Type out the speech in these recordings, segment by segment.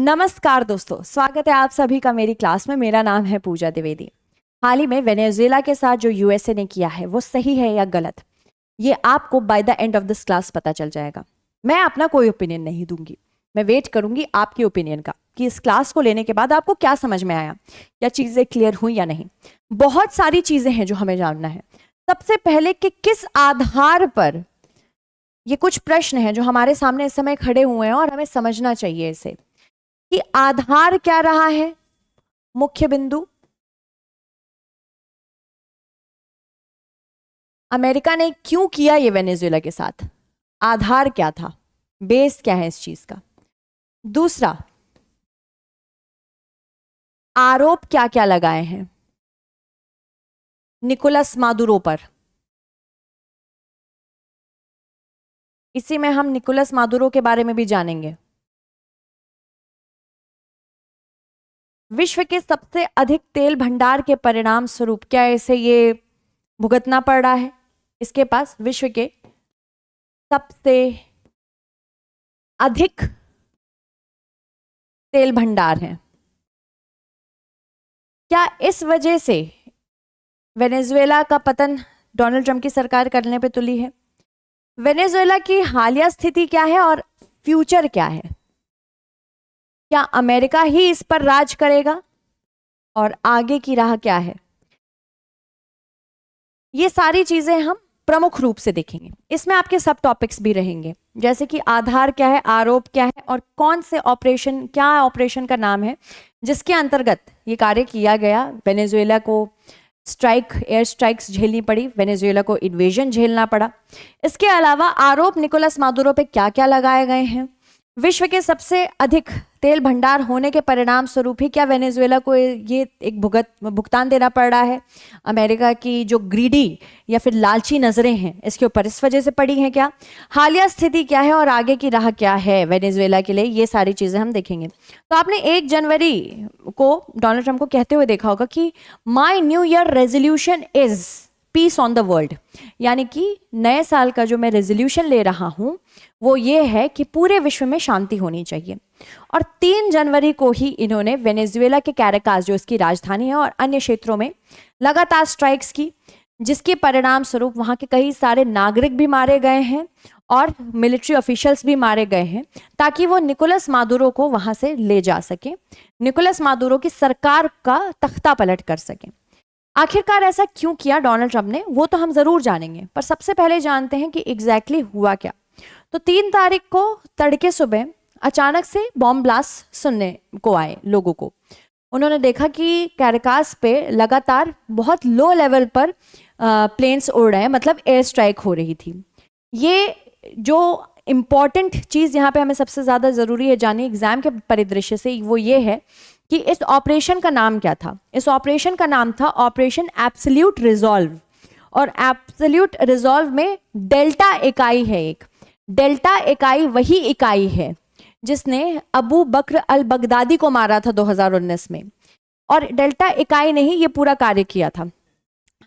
नमस्कार दोस्तों, स्वागत है आप सभी का मेरी क्लास में। मेरा नाम है पूजा द्विवेदी। हाल ही में वेनेजुएला के साथ जो यूएसए ने किया है वो सही है या गलत, ये आपको by the end of this class पता चल जाएगा। मैं अपना कोई ओपिनियन नहीं दूंगी, मैं वेट करूंगी आपके ओपिनियन का कि इस क्लास को लेने के बाद आपको क्या समझ में आया, या चीज़ें क्लियर हुई या नहीं। बहुत सारी चीज़ें हैं जो हमें जानना है। सबसे पहले कि किस आधार पर, ये कुछ प्रश्न हैं जो हमारे सामने इस समय खड़े हुए हैं और हमें समझना चाहिए इसे, कि आधार क्या रहा है, मुख्य बिंदु। अमेरिका ने क्यों किया ये वेनेजुएला के साथ, आधार क्या था, बेस क्या है इस चीज का। दूसरा, आरोप क्या क्या लगाए हैं निकोलस मादुरो पर। इसी में हम निकोलस मादुरो के बारे में भी जानेंगे। विश्व के सबसे अधिक तेल भंडार के परिणाम स्वरूप क्या इसे ये भुगतना पड़ रहा है। इसके पास विश्व के सबसे अधिक तेल भंडार हैं। क्या इस वजह से वेनेजुएला का पतन डोनाल्ड ट्रंप की सरकार करने पे तुली है। वेनेजुएला की हालिया स्थिति क्या है और फ्यूचर क्या है। क्या अमेरिका ही इस पर राज करेगा और आगे की राह क्या है। ये सारी चीजें हम प्रमुख रूप से देखेंगे। इसमें आपके सब टॉपिक्स भी रहेंगे, जैसे कि आधार क्या है, आरोप क्या है, और कौन से ऑपरेशन, क्या ऑपरेशन का नाम है जिसके अंतर्गत ये कार्य किया गया। वेनेजुएला को एयर स्ट्राइक्स झेलनी पड़ी, वेनेजुएला को इन्वेजन झेलना पड़ा। इसके अलावा आरोप निकोलस मादुरो पे क्या क्या लगाए गए हैं। विश्व के सबसे अधिक तेल भंडार होने के परिणाम स्वरूप ही क्या वेनेजुएला को ये एक भुगतान देना पड़ रहा है। अमेरिका की जो ग्रीडी या फिर लालची नजरें हैं इसके ऊपर इस वजह से पड़ी हैं क्या। हालिया स्थिति क्या है और आगे की राह क्या है वेनेजुएला के लिए, ये सारी चीजें हम देखेंगे। तो आपने 1 जनवरी को डोनाल्ड ट्रंप को कहते हुए देखा होगा कि my new year resolution is peace on the world, यानी कि नए साल का जो मैं रेजोल्यूशन ले रहा हूं वो ये है कि पूरे विश्व में शांति होनी चाहिए। और 3 जनवरी को ही इन्होंने वेनेजुएला के कैराकास, जो इसकी राजधानी है, और अन्य क्षेत्रों में लगातार स्ट्राइक्स की, जिसके परिणाम स्वरूप वहां के कई सारे नागरिक भी मारे गए हैं और मिलिट्री ऑफिशियल्स भी मारे गए हैं, ताकि वो निकोलस मादुरो को वहां से ले जा सके, निकोलस मादुरो की सरकार का तख्ता पलट कर सके। आखिरकार ऐसा क्यों किया डोनाल्ड ट्रंप ने, वो तो हम जरूर जानेंगे, पर सबसे पहले जानते हैं कि एग्जैक्टली हुआ क्या। तो 3 तारीख को तड़के सुबह अचानक से बॉम्ब ब्लास्ट सुनने को आए लोगों को। उन्होंने देखा कि कैराकास पे लगातार बहुत लो लेवल पर प्लेन्स उड़ रहे हैं, मतलब एयर स्ट्राइक हो रही थी। ये जो इम्पॉर्टेंट चीज़ यहाँ पे हमें सबसे ज़्यादा ज़रूरी है जाननी एग्जाम के परिदृश्य से, वो ये है कि इस ऑपरेशन का नाम क्या था। इस ऑपरेशन का नाम था ऑपरेशन एब्सोल्यूट रिजॉल्व। और एब्सोल्यूट रिजॉल्व में डेल्टा इकाई है। एक डेल्टा इकाई वही इकाई है जिसने अबू बकर अल बगदादी को मारा था 2019 में, और डेल्टा इकाई ने ही ये पूरा कार्य किया था।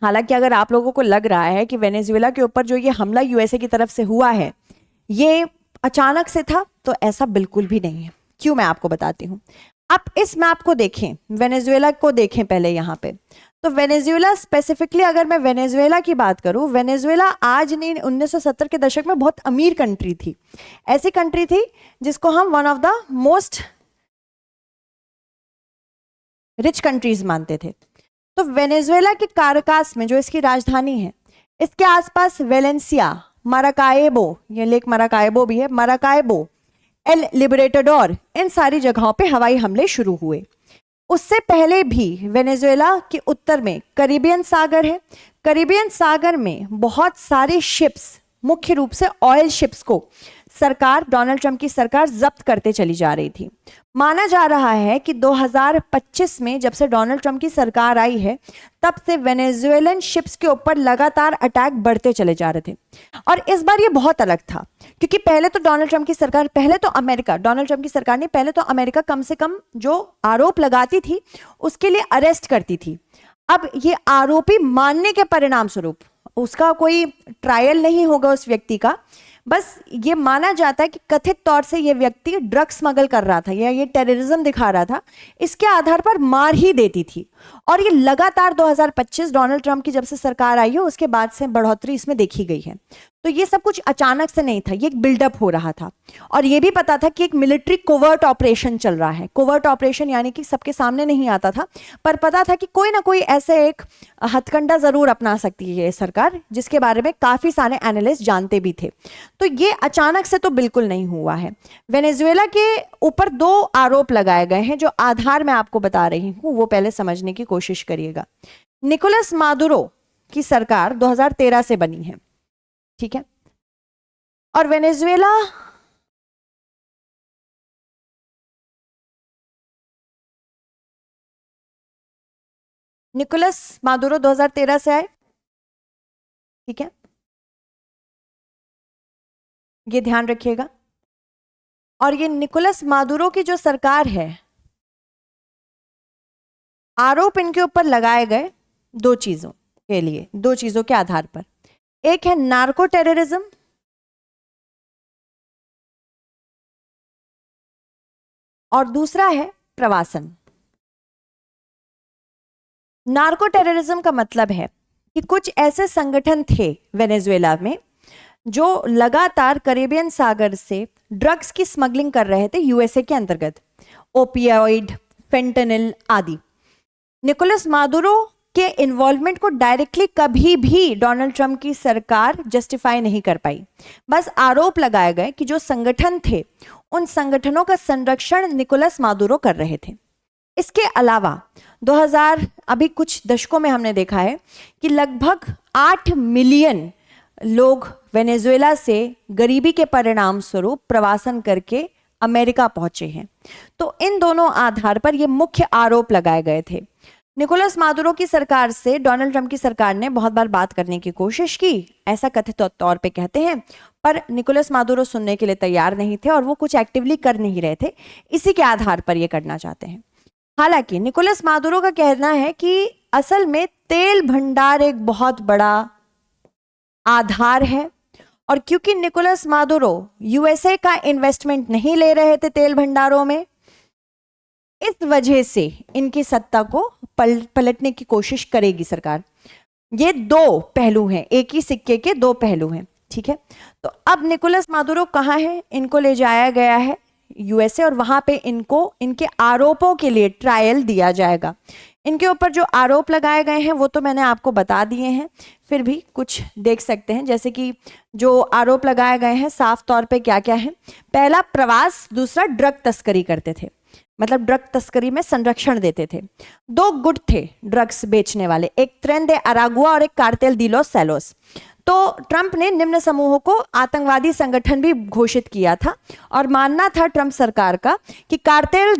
हालांकि अगर आप लोगों को लग रहा है कि वेनेजुएला के ऊपर जो ये हमला यूएसए की तरफ से हुआ है ये अचानक से था, तो ऐसा बिल्कुल भी नहीं है। क्यों, मैं आपको बताती हूँ। आप इस मैप को देखें, वेनेजुएला को देखें पहले यहाँ पे। तो वेनेजुएला स्पेसिफिकली, अगर मैं वेनेजुएला की बात करूं, वेनेजुएला आज नहीं, 1970 के दशक में बहुत अमीर कंट्री थी। ऐसी कंट्री थी जिसको हम one of the most rich countries मानते थे। तो वेनेजुएला के काराकास में, जो इसकी राजधानी है, इसके आसपास वेलेंसिया, माराकाएबो, ये लेक माराकाएबो भी है, माराकाएबो, एल लिबरेटडोर, इन सारी जगहों पे हवाई हमले शुरू हुए। उससे पहले भी वेनेजुएला के उत्तर में कैरिबियन सागर है। कैरिबियन सागर में बहुत सारे शिप्स, मुख्य रूप से ऑयल शिप्स को सरकार, डोनाल्ड ट्रंप की सरकार जब्त करते चली जा रही थी। माना जा रहा है कि 2025 में जब से डोनाल्ड ट्रंप की सरकार आई है, तब से वेनेजुएलन शिप्स के ऊपर लगातार अटैक बढ़ते चले जा रहे थे। और इस बार ये बहुत अलग था, क्योंकि पहले तो डोनाल्ड ट्रंप की सरकार, पहले तो अमेरिका, डोनाल्ड ट्रंप की सरकार ने पहले तो अमेरिका कम से कम जो आरोप लगाती थी उसके लिए अरेस्ट करती थी। अब ये आरोपी मानने के परिणाम स्वरूप, उसका कोई ट्रायल नहीं होगा उस व्यक्ति का, बस ये माना जाता है कि कथित तौर से ये व्यक्ति ड्रग स्मगल कर रहा था या ये टेररिज्म दिखा रहा था, इसके आधार पर मार ही देती थी। और ये लगातार 2025 डोनाल्ड ट्रंप की जब से सरकार आई है उसके बाद से बढ़ोतरी इसमें देखी गई है। तो ये सब कुछ अचानक से नहीं था, ये एक बिल्डअप हो रहा था। और ये भी पता था कि एक मिलिट्री कोवर्ट ऑपरेशन चल रहा है। कोवर्ट ऑपरेशन यानी कि सबके सामने नहीं आता था, पर पता था कि कोई ना कोई ऐसे एक हथकंडा जरूर अपना सकती है ये सरकार, जिसके बारे में काफी सारे एनालिस्ट जानते भी थे। तो ये अचानक से तो बिल्कुल नहीं हुआ है। वेनेजुएला के ऊपर 2 आरोप लगाए गए हैं जो आधार मैं आपको बता रही हूं, वो पहले समझने की कोशिश करिएगा। निकोलस मादुरो की सरकार 2013 से बनी है, ठीक है, और वेनेजुएला निकोलस मादुरो 2013 से आए, ठीक है, ये ध्यान रखिएगा। और ये निकोलस मादुरो की जो सरकार है, आरोप इनके ऊपर लगाए गए 2 चीजों के लिए, 2 चीजों के आधार पर। एक है नार्को टेररिज्म और दूसरा है प्रवासन। नार्को टेररिज्म का मतलब है कि कुछ ऐसे संगठन थे वेनेजुएला में जो लगातार कैरेबियन सागर से ड्रग्स की स्मगलिंग कर रहे थे यूएसए के अंतर्गत, ओपियोइड, फेंटेनिल आदि। निकोलस मादुरो के इन्वॉल्वमेंट को डायरेक्टली कभी भी डोनाल्ड ट्रंप की सरकार जस्टिफाई नहीं कर पाई। बस आरोप लगाए गए कि जो संगठन थे उन संगठनों का संरक्षण निकोलस मादुरो कर रहे थे। इसके अलावा 2000 अभी कुछ दशकों में हमने देखा है कि लगभग 8 मिलियन लोग वेनेजुएला से गरीबी के परिणाम स्वरूप प्रवासन करके अमेरिका पहुंचे हैं। तो इन दोनों आधार पर ये मुख्य आरोप लगाए गए थे। निकोलस मादुरो की सरकार से डोनाल्ड ट्रंप की सरकार ने बहुत बार बात करने की कोशिश की, ऐसा कथित तौर पे कहते हैं, पर निकोलस मादुरो सुनने के लिए तैयार नहीं थे और वो कुछ एक्टिवली कर नहीं रहे थे। इसी के आधार पर ये करना चाहते हैं। हालांकि निकोलस मादुरो का कहना है कि असल में तेल भंडार एक बहुत बड़ा आधार है, और क्योंकि निकोलस मादुरो यूएसए का इन्वेस्टमेंट नहीं ले रहे थे तेल भंडारों में, इस वजह से इनकी सत्ता को पलटने की कोशिश करेगी सरकार। ये 2 पहलू हैं, एक ही सिक्के के 2 पहलू हैं, ठीक है। तो अब निकोलस मादुरो कहाँ है? इनको ले जाया गया है यूएसए और वहां पे इनको इनके आरोपों के लिए ट्रायल दिया जाएगा। इनके ऊपर जो आरोप लगाए गए हैं वो तो मैंने आपको बता दिए हैं, फिर भी कुछ देख सकते हैं, जैसे कि जो आरोप लगाए गए हैं साफ तौर पे क्या क्या है। पहला प्रवास, दूसरा ड्रग तस्करी करते थे, मतलब ड्रग तस्करी में संरक्षण देते थे। 2 गुट थे ड्रग्स बेचने वाले, एक ट्रेन दे अरागुआ और एक कार्टेल दी लॉस सैलोस। तो ट्रंप ने निम्न समूहों को आतंकवादी संगठन भी घोषित किया था और मानना था ट्रंप सरकार का कि कार्टेल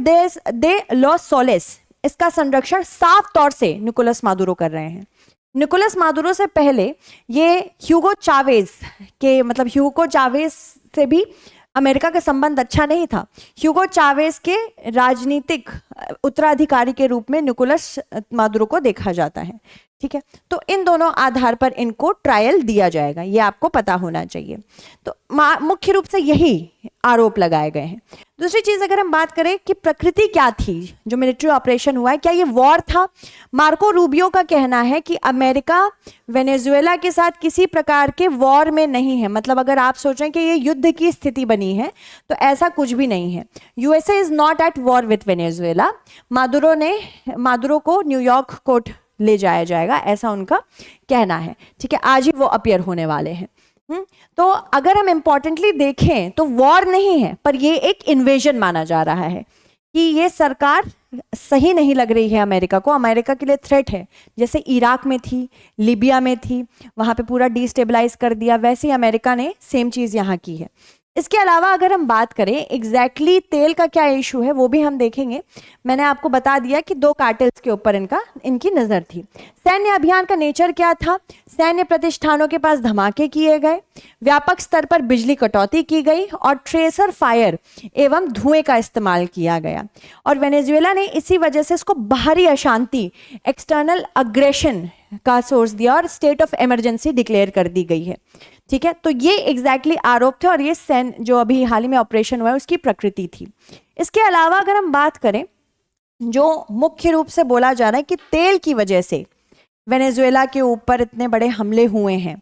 दे लॉस सोलेस, इसका संरक्षण साफ तौर से निकोलस मादुरो कर रहे हैं। निकोलस मादुरो से पहले ये ह्यूगो चावेज के, मतलब ह्यूगो चावेज से भी अमेरिका का संबंध अच्छा नहीं था। ह्यूगो चावेज के राजनीतिक उत्तराधिकारी के रूप में निकोलस मादुरो को देखा जाता है, ठीक है। तो इन दोनों आधार पर इनको ट्रायल दिया जाएगा, ये आपको पता होना चाहिए। तो मुख्य रूप से यही आरोप लगाए गए हैं। दूसरी चीज अगर हम बात करें कि प्रकृति क्या थी जो मिलिट्री ऑपरेशन हुआ है, क्या ये वॉर था? मार्को रूबियो का कहना है कि अमेरिका वेनेजुएला के साथ किसी प्रकार के वॉर में नहीं है। मतलब अगर आप सोचें कि ये युद्ध की स्थिति बनी है तो ऐसा कुछ भी नहीं है। USA is not at war with Venezuela. Maduro को न्यूयॉर्क कोर्ट ले जाया जाएगा, ऐसा उनका कहना है, ठीक है। आज ही वो अपीयर होने वाले हैं। तो अगर हम इंपॉर्टेंटली देखें तो वॉर नहीं है, पर ये एक इन्वेजन माना जा रहा है कि ये सरकार सही नहीं लग रही है अमेरिका को, अमेरिका के लिए थ्रेट है। जैसे इराक में थी, लीबिया में थी, वहां पे पूरा डिस्टेबलाइज कर दिया, वैसे ही अमेरिका ने सेम चीज यहाँ की है। इसके अलावा अगर हम बात करें एग्जैक्टली तेल का क्या इशू है वो भी हम देखेंगे। मैंने आपको बता दिया कि 2 कार्टेल्स के ऊपर इनकी नजर थी। सैन्य अभियान का नेचर क्या था? सैन्य प्रतिष्ठानों के पास धमाके किए गए, व्यापक स्तर पर बिजली कटौती की गई और ट्रेसर फायर एवं धुएं का इस्तेमाल किया गया। और वेनेजुएला ने इसी वजह से इसको बाहरी अशांति, एक्सटर्नल अग्रेशन का सोर्स दिया और स्टेट ऑफ इमरजेंसी डिक्लेयर कर दी गई है। ठीक है, तो ये एग्जैक्टली आरोप थे और ये सैन जो अभी हाल ही में ऑपरेशन हुआ है उसकी प्रकृति थी। इसके अलावा अगर हम बात करें, जो मुख्य रूप से बोला जा रहा है कि तेल की वजह से वेनेजुएला के ऊपर इतने बड़े हमले हुए हैं,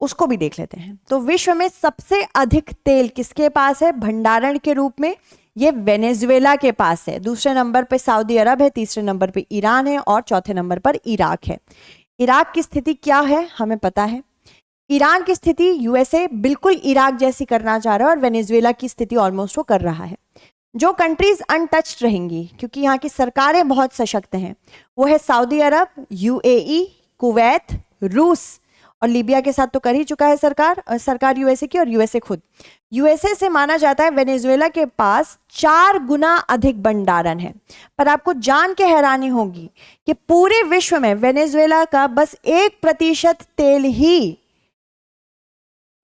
उसको भी देख लेते हैं। तो विश्व में सबसे अधिक तेल किसके पास है भंडारण के रूप में? ये वेनेजुएला के पास है। दूसरे नंबर पे सऊदी अरब है, तीसरे नंबर पे ईरान है और चौथे नंबर पर इराक है। इराक की स्थिति क्या है हमें पता है। ईरान की स्थिति यूएसए बिल्कुल इराक जैसी करना चाह रहा है और वेनेजुएला की स्थिति ऑलमोस्ट वो कर रहा है। जो कंट्रीज अनटच्ड रहेंगी क्योंकि यहाँ की सरकारें बहुत सशक्त हैं, वो है सऊदी अरब, यूएई, कुवैत, रूस और लीबिया के साथ तो कर ही चुका है सरकार यूएसए की, और यूएसए खुद। यूएसए से माना जाता है वेनेजुएला के पास 4 गुना अधिक भंडारण है। पर आपको जान के हैरानी होगी कि पूरे विश्व में वेनेजुएला का बस 1% तेल ही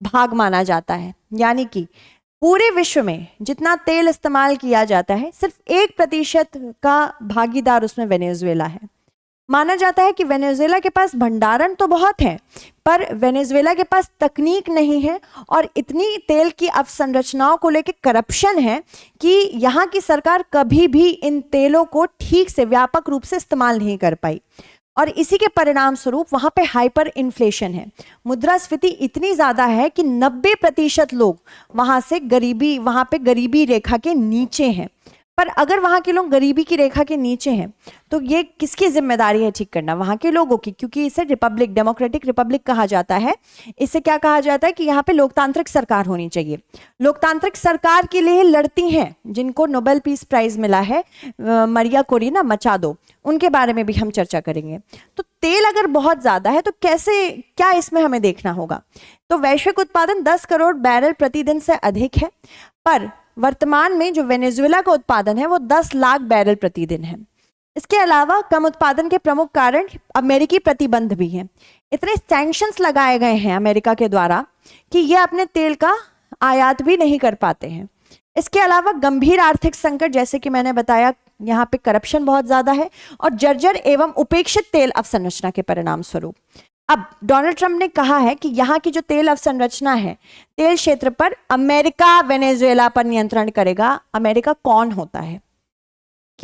भाग माना जाता है। यानी कि पूरे विश्व में जितना तेल इस्तेमाल किया जाता है सिर्फ 1% का भागीदार उसमें वेनेजुएला है। माना जाता है कि वेनेजुएला के पास भंडारण तो बहुत है पर वेनेजुएला के पास तकनीक नहीं है और इतनी तेल की अवसंरचनाओं को लेकर करप्शन है कि यहाँ की सरकार कभी भी इन तेलों को ठीक से व्यापक रूप से इस्तेमाल नहीं कर पाई और इसी के परिणाम स्वरूप वहां पे हाइपर इन्फ्लेशन है। मुद्रास्फीति इतनी ज्यादा है कि 90% लोग वहां पे गरीबी रेखा के नीचे हैं। पर अगर वहां के लोग गरीबी की रेखा के नीचे हैं तो ये किसकी जिम्मेदारी है ठीक करना? वहां के लोगों की, क्योंकि इसे डेमोक्रेटिक रिपब्लिक कहा जाता है। इसे क्या कहा जाता है कि यहाँ पे लोकतांत्रिक सरकार होनी चाहिए। लोकतांत्रिक सरकार के लिए लड़ती हैं जिनको नोबेल पीस प्राइज मिला है, मरिया कोरिना मचादो, उनके बारे में भी हम चर्चा करेंगे। तो तेल अगर बहुत ज्यादा है तो कैसे, क्या इसमें हमें देखना होगा? तो वैश्विक उत्पादन 10 करोड़ बैरल प्रतिदिन से अधिक है, पर वर्तमान में जो वेनेजुएला का उत्पादन है वो 10 लाख बैरल प्रतिदिन है। इसके अलावा कम उत्पादन के प्रमुख कारण अमेरिकी प्रतिबंध भी हैं। इतने सैंक्शंस लगाए गए हैं अमेरिका के द्वारा कि ये अपने तेल का आयात भी नहीं कर पाते हैं। इसके अलावा गंभीर आर्थिक संकट, जैसे कि मैंने बताया यहाँ पे करप्शन बहुत ज्यादा है और जर्जर एवं उपेक्षित तेल अवसंरचना के परिणाम स्वरूप। अब डोनाल्ड ट्रंप ने कहा है कि यहाँ की जो तेल अवसंरचना है, तेल क्षेत्र पर अमेरिका वेनेजुएला पर नियंत्रण करेगा। अमेरिका कौन होता है?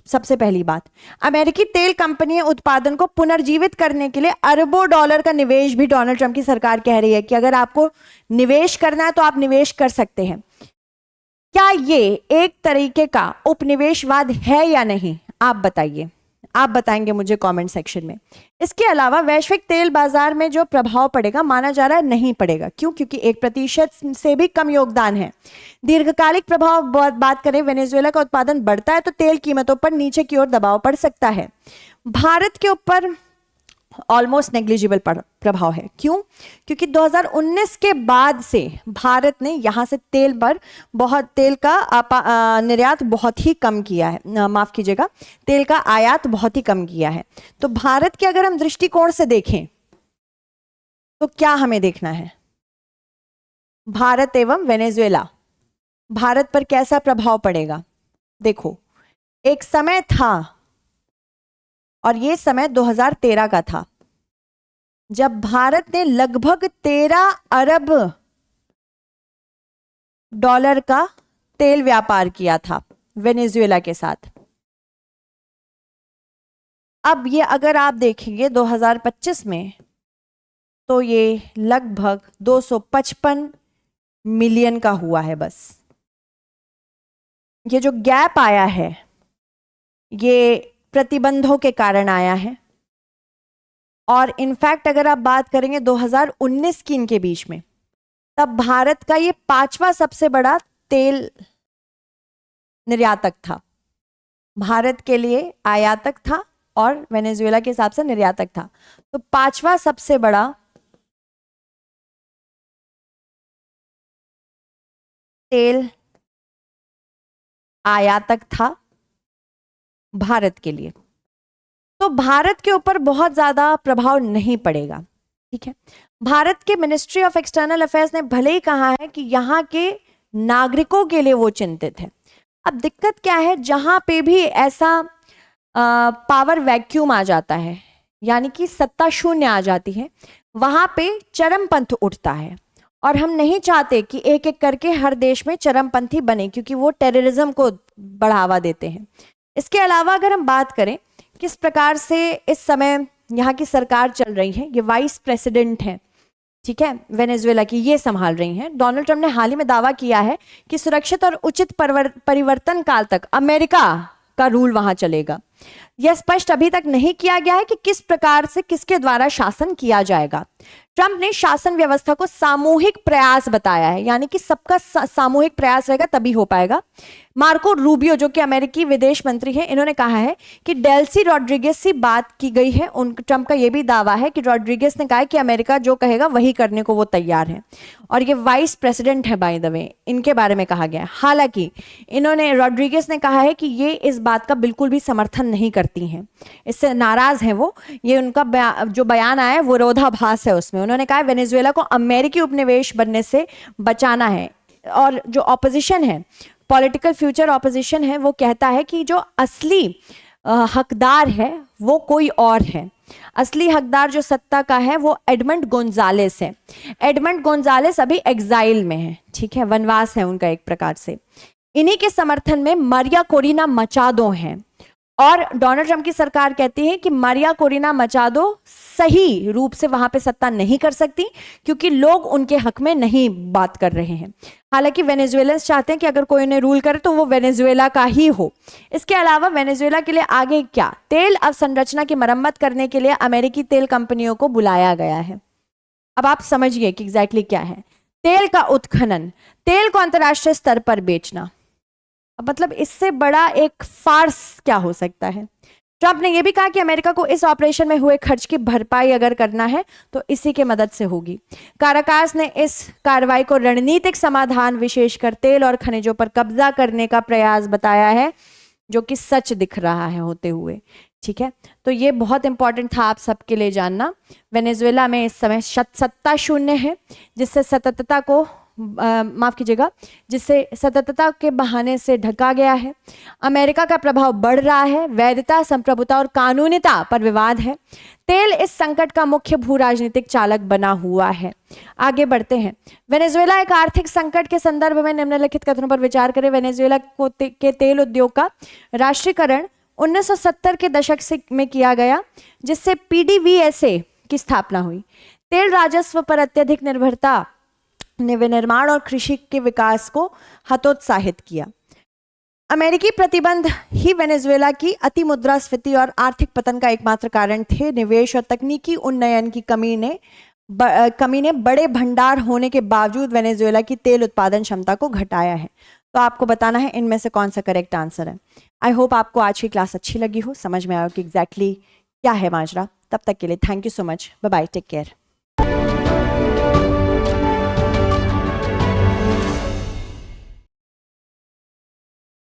सबसे पहली बात, अमेरिकी तेल कंपनी उत्पादन को पुनर्जीवित करने के लिए अरबों डॉलर का निवेश भी डोनाल्ड ट्रंप की सरकार कह रही है कि अगर आपको निवेश करना है तो आप निवेश कर सकते हैं। क्या ये एक तरीके का उपनिवेशवाद है या नहीं? आप बताइए, आप बताएंगे मुझे कमेंट सेक्शन में। इसके अलावा वैश्विक तेल बाजार में जो प्रभाव पड़ेगा माना जा रहा है नहीं पड़ेगा। क्यों? क्योंकि 1% से भी कम योगदान है। दीर्घकालिक प्रभाव बात करें, वेनेजुएला का उत्पादन बढ़ता है तो तेल कीमतों पर नीचे की ओर दबाव पड़ सकता है। भारत के ऊपर ऑलमोस्ट नेग्लिजिबल प्रभाव है। क्यों? क्योंकि 2019 के बाद से भारत ने यहाँ से तेल का निर्यात बहुत ही कम किया है, माफ कीजिएगा, तेल का आयात बहुत ही कम किया है। तो भारत के अगर हम दृष्टिकोण से देखें तो क्या हमें देखना है? भारत एवं वेनेजुएला, भारत पर कैसा प्रभाव पड़ेगा? देखो, एक समय था और ये समय 2013 का था जब भारत ने लगभग 13 अरब डॉलर का तेल व्यापार किया था वेनेजुएला के साथ। अब ये अगर आप देखेंगे 2025 में तो ये लगभग 255 मिलियन का हुआ है बस। ये जो गैप आया है ये प्रतिबंधों के कारण आया है और इनफैक्ट अगर आप बात करेंगे 2019 की इनके बीच में, तब भारत का ये 5वां सबसे बड़ा तेल निर्यातक था। भारत के लिए आयातक था और वेनेजुएला के हिसाब से निर्यातक था। तो 5वां सबसे बड़ा तेल आयातक था भारत के लिए। तो भारत के ऊपर बहुत ज्यादा प्रभाव नहीं पड़ेगा। ठीक है, भारत के मिनिस्ट्री ऑफ एक्सटर्नल अफेयर्स ने भले ही कहा है कि यहाँ के नागरिकों के लिए वो चिंतित है। अब दिक्कत क्या है, जहां पे भी ऐसा पावर वैक्यूम आ जाता है, यानी कि सत्ता शून्य आ जाती है, वहां पे चरमपंथ उठता है और हम नहीं चाहते कि एक एक करके हर देश में चरमपंथी बने, क्योंकि वो टेररिज्म को बढ़ावा देते हैं। इसके अलावा अगर हम बात करें किस प्रकार से इस समय यहाँ की सरकार चल रही है, ये वाइस प्रेसिडेंट हैं, ठीक है, वेनेजुएला की, ये संभाल रही हैं। डोनाल्ड ट्रंप ने हाल ही में दावा किया है कि सुरक्षित और उचित परिवर्तन काल तक अमेरिका का रूल वहां चलेगा। यह स्पष्ट अभी तक नहीं किया गया है कि किस प्रकार से किसके द्वारा शासन किया जाएगा। ट्रंप ने शासन व्यवस्था को सामूहिक प्रयास बताया है, यानी कि सबका सामूहिक प्रयास रहेगा तभी हो पाएगा। मार्को रूबियो जो कि अमेरिकी विदेश मंत्री हैं, इन्होंने कहा है कि डेल्सी रॉड्रिगेज से बात की गई है। ट्रंप का यह भी दावा है कि रॉड्रिगेज ने कहा है कि अमेरिका जो कहेगा वही करने को वो तैयार है, और ये वाइस प्रेसिडेंट है बाय द वे, इनके बारे में कहा गया है। हालांकि इन्होंने, रॉड्रिगेज ने कहा है कि ये इस बात का बिल्कुल भी समर्थन नहीं करती हैं, इससे नाराज हैं वो। ये उनका जो बयान आया है वो विरोधाभास है उसमें। उन्होंने कहा वेनेजुएला को अमेरिकी उपनिवेश बनने से बचाना है, और जो ऑपोजिशन है, पॉलिटिकल फ्यूचर ऑपोजिशन है, वो कहता है कि जो असली हकदार है वो कोई और है। असली हकदार जो सत्ता का है वो एडमंड गोंजालेस है। एडमंड गोंजालेस अभी एग्जाइल में है, ठीक है, वनवास है उनका एक प्रकार से। इन्हीं के समर्थन में मारिया कोरिना मचादो हैं, और डोनाल्ड ट्रंप की सरकार कहती है कि मारिया कोरिना मचादो सही रूप से वहां पे सत्ता नहीं कर सकती, क्योंकि लोग उनके हक में नहीं बात कर रहे हैं। हालांकि वेनेजुएलन्स चाहते हैं कि अगर कोई उन्हें रूल करे तो वो वेनेजुएला का ही हो। इसके अलावा वेनेजुएला के लिए आगे क्या, तेल अवसंरचना की मरम्मत करने के लिए अमेरिकी तेल कंपनियों को बुलाया गया है। अब आप समझिए कि एग्जैक्टली क्या है तेल का उत्खनन, तेल को अंतर्राष्ट्रीय स्तर पर बेचना। अब मतलब इससे बड़ा एक फार्स क्या हो सकता है। ट्रंप ने यह भी कहा कि अमेरिका को इस ऑपरेशन में हुए खर्च की भरपाई अगर करना है तो इसी के मदद से होगी। काराकास ने इस कार्रवाई को रणनीतिक समाधान, विशेषकर तेल और खनिजों पर कब्जा करने का प्रयास बताया है, जो कि सच दिख रहा है होते हुए, ठीक है। तो ये बहुत इंपॉर्टेंट था आप सबके लिए जानना। वेनेजुएला में इस समय सत्ता शून्य है, जिससे सततता को माफ कीजिएगा, जिससे सततता के बहाने से ढका गया है। अमेरिका का प्रभाव बढ़ रहा है, वैधता, संप्रभुता और कानूनिता पर विवाद है। तेल इस संकट का मुख्य भू राजनीतिक चालक बना हुआ है। आगे बढ़ते हैं। वेनेजुएला एक आर्थिक संकट के संदर्भ में निम्नलिखित कथनों पर विचार करें। वेनेजुएला के तेल उद्योग का राष्ट्रीयकरण 1970 के दशक में किया गया, जिससे PDVSA की स्थापना हुई। तेल राजस्व पर अत्यधिक निर्भरता ने विनिर्माण और कृषि के विकास को हतोत्साहित किया। अमेरिकी प्रतिबंध ही वेनेजुएला की अति मुद्रास्फीति और आर्थिक पतन का एकमात्र कारण थे। निवेश और तकनीकी उन्नयन की कमी ने बड़े भंडार होने के बावजूद वेनेजुएला की तेल उत्पादन क्षमता को घटाया है। तो आपको बताना है इनमें से कौन सा करेक्ट आंसर है। आई होप आपको आज की क्लास अच्छी लगी हो, समझ में आया कि एग्जैक्टली क्या है माजरा। तब तक के लिए thank you so much, bye bye, take care.